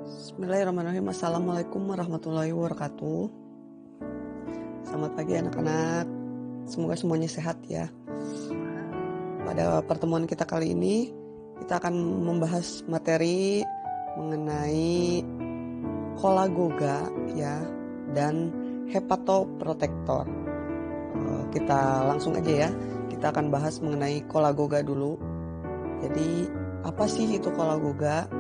Bismillahirrahmanirrahim. Assalamualaikum warahmatullahi wabarakatuh. Selamat pagi anak-anak. Semoga semuanya sehat ya. Pada pertemuan kita kali ini, kita akan membahas materi mengenai kolagoga ya dan hepatoprotektor. Kita langsung aja ya. Kita akan bahas mengenai kolagoga dulu. Jadi apa sih itu kolagoga?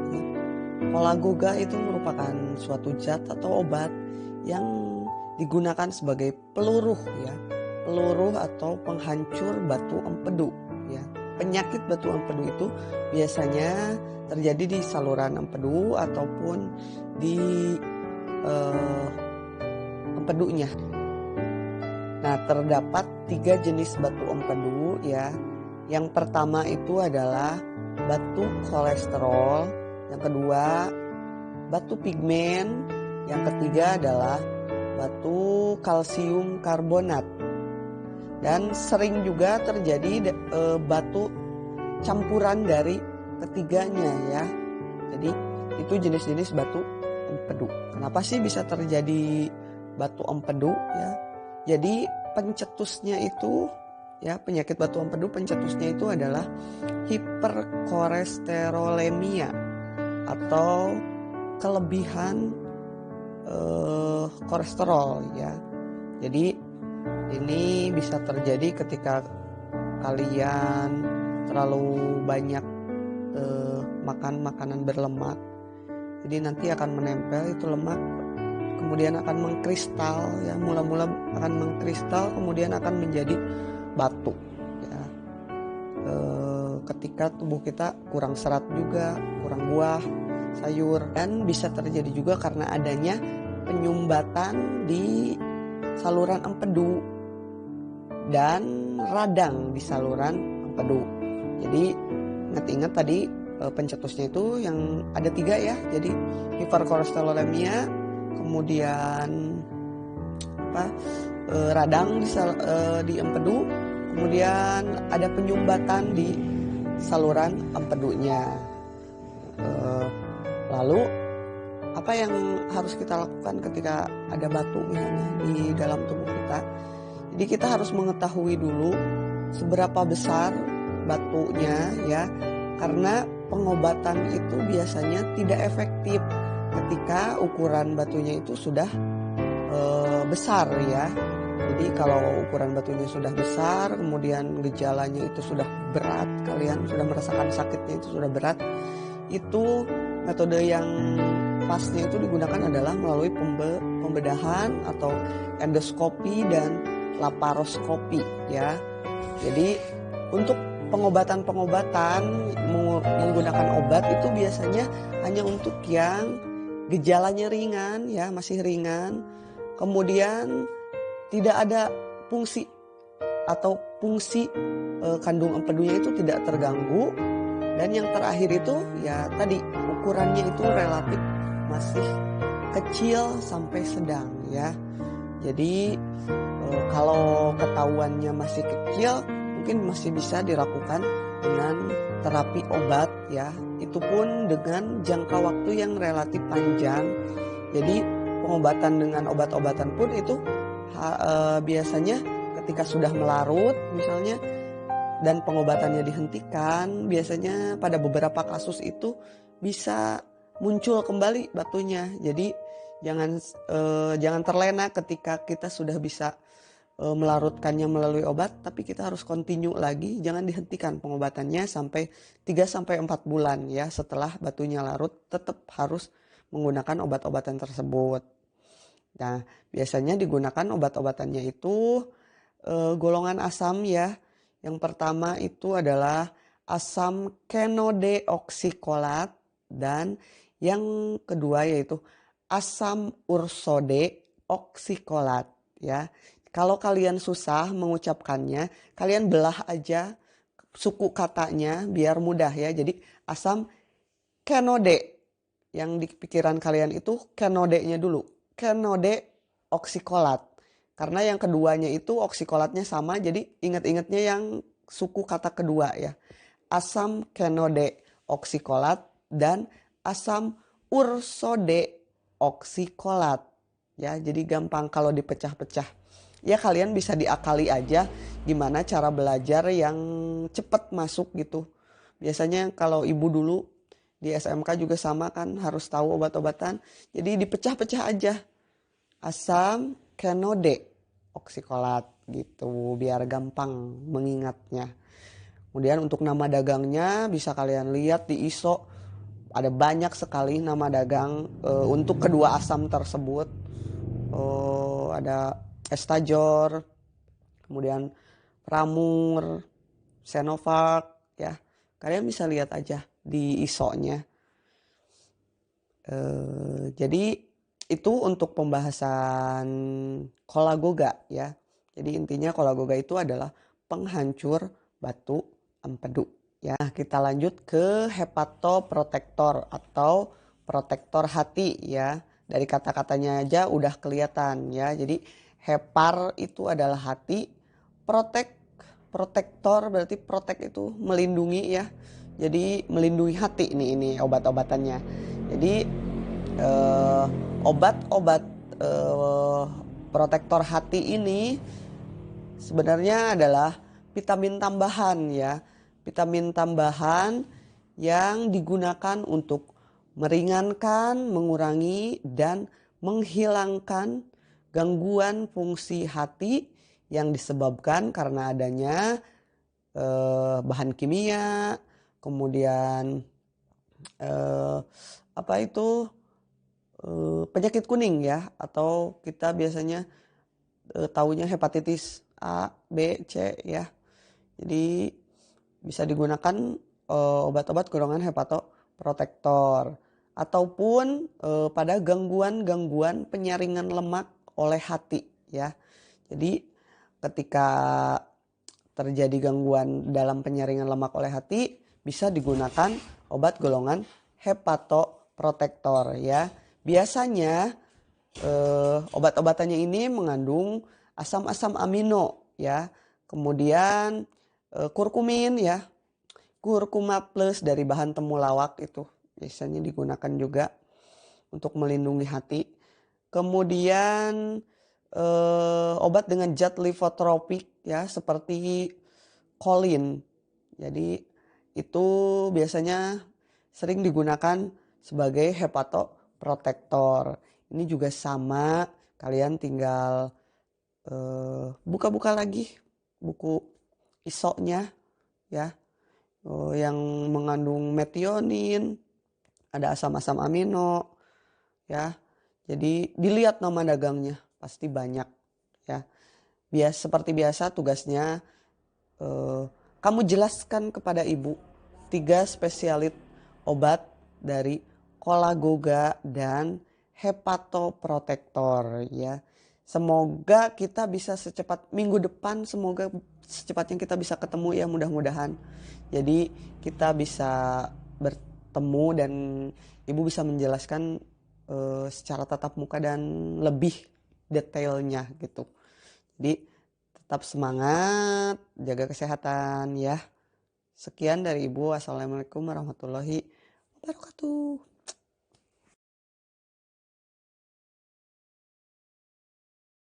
Kolagoga itu merupakan suatu zat atau obat yang digunakan sebagai peluruh ya, peluruh atau penghancur batu empedu ya. Penyakit batu empedu itu biasanya terjadi di saluran empedu ataupun di empedunya. Nah, terdapat 3 jenis batu empedu ya. Yang pertama itu adalah batu kolesterol, yang kedua batu pigmen, yang ketiga adalah batu kalsium karbonat. Dan sering juga terjadi batu campuran dari ketiganya ya. Jadi itu jenis-jenis batu empedu. Kenapa sih bisa terjadi batu empedu ya? Jadi pencetusnya itu ya, penyakit batu empedu pencetusnya itu adalah hiperkolesterolemia atau kelebihan kolesterol ya. Jadi ini bisa terjadi ketika kalian terlalu banyak makan makanan berlemak. Jadi nanti akan menempel itu lemak, kemudian akan mengkristal ya, mula-mula akan mengkristal kemudian akan menjadi batu ya. Ketika tubuh kita kurang serat juga, kurang buah, sayur, dan bisa terjadi juga karena adanya penyumbatan di saluran empedu dan radang di saluran empedu. Jadi ingat-ingat tadi pencetusnya itu yang ada 3 ya. Jadi hiperkolesterolemia, kemudian radang di empedu, kemudian ada penyumbatan di saluran empedunya. Lalu apa yang harus kita lakukan ketika ada batu misalnya di dalam tubuh kita? Jadi kita harus mengetahui dulu seberapa besar batunya ya, karena pengobatan itu biasanya tidak efektif ketika ukuran batunya itu sudah besar ya. Jadi kalau ukuran batunya sudah besar, kemudian gejalanya itu sudah berat, kalian sudah merasakan sakitnya itu sudah berat, itu metode yang pasnya itu digunakan adalah melalui pembedahan atau endoskopi dan laparoskopi ya. Jadi untuk pengobatan menggunakan obat itu biasanya hanya untuk yang gejalanya ringan ya, masih ringan, kemudian tidak ada fungsi kandung empedunya itu tidak terganggu, dan yang terakhir itu ya tadi ukurannya itu relatif masih kecil sampai sedang ya. Jadi kalau ketahuannya masih kecil mungkin masih bisa dilakukan dengan terapi obat ya. Itu pun dengan jangka waktu yang relatif panjang. Jadi pengobatan dengan obat-obatan pun itu biasanya ketika sudah melarut misalnya dan pengobatannya dihentikan, biasanya pada beberapa kasus itu bisa muncul kembali batunya. Jadi jangan terlena ketika kita sudah bisa melarutkannya melalui obat, tapi kita harus continue lagi, jangan dihentikan pengobatannya sampai 3-4 bulan ya. Setelah batunya larut tetap harus menggunakan obat-obatan tersebut. Nah, biasanya digunakan obat-obatannya itu golongan asam ya. Yang pertama itu adalah asam kenodeoksikolat, dan yang kedua yaitu asam ursodeoksikolat ya. Kalau kalian susah mengucapkannya, kalian belah aja suku katanya biar mudah ya. Jadi asam kenode, yang di pikiran kalian itu kenodenya dulu, kenodeoksikolat. Karena yang keduanya itu oksikolatnya sama, jadi ingat-ingatnya yang suku kata kedua ya. Asam kenodeoksikolat dan asam ursodeoksikolat. Ya, jadi gampang kalau dipecah-pecah. Ya kalian bisa diakali aja gimana cara belajar yang cepat masuk gitu. Biasanya kalau ibu dulu di SMK juga sama kan, harus tahu obat-obatan. Jadi dipecah-pecah aja. Asam kenode oksikolat gitu biar gampang mengingatnya. Kemudian untuk nama dagangnya bisa kalian lihat di ISO, ada banyak sekali nama dagang untuk kedua asam tersebut. Ada Estajor, kemudian Pramur, Senovac ya. Kalian bisa lihat aja di ISO-nya. Jadi itu untuk pembahasan kolagoga ya. Jadi intinya kolagoga itu adalah penghancur batu empedu. Ya, kita lanjut ke hepatoprotektor atau protektor hati ya. Dari kata-katanya aja udah kelihatan ya. Jadi hepar itu adalah hati, protektor berarti protek itu melindungi ya. Jadi melindungi hati ini obat-obatannya. Jadi obat-obat protektor hati ini sebenarnya adalah vitamin tambahan ya. Vitamin tambahan yang digunakan untuk meringankan, mengurangi, dan menghilangkan gangguan fungsi hati yang disebabkan karena adanya bahan kimia, kemudian penyakit kuning ya, atau kita biasanya taunya hepatitis A, B, C ya. Jadi bisa digunakan obat-obat golongan hepatoprotektor ataupun pada gangguan-gangguan penyaringan lemak oleh hati ya. Jadi ketika terjadi gangguan dalam penyaringan lemak oleh hati bisa digunakan obat golongan hepatoprotektor ya. Biasanya obat-obatannya ini mengandung asam-asam amino ya. Kemudian kurkumin ya. Kurkuma plus dari bahan temulawak itu biasanya digunakan juga untuk melindungi hati. Kemudian obat dengan zat lipotropik ya seperti kolin. Jadi itu biasanya sering digunakan sebagai hepatoprotektor. Ini juga sama, kalian tinggal buka-buka lagi buku ISO-nya ya, yang mengandung metionin, ada asam-asam amino ya. Jadi dilihat nama dagangnya, pasti banyak ya. Seperti biasa tugasnya kamu jelaskan kepada ibu 3 spesialit obat dari kolagoga dan hepatoprotektor ya. Semoga kita bisa minggu depan, semoga secepatnya kita bisa ketemu ya, mudah-mudahan. Jadi kita bisa bertemu dan ibu bisa menjelaskan secara tatap muka dan lebih detailnya gitu. Jadi tetap semangat, jaga kesehatan ya. Sekian dari ibu. Assalamualaikum warahmatullahi wabarakatuh.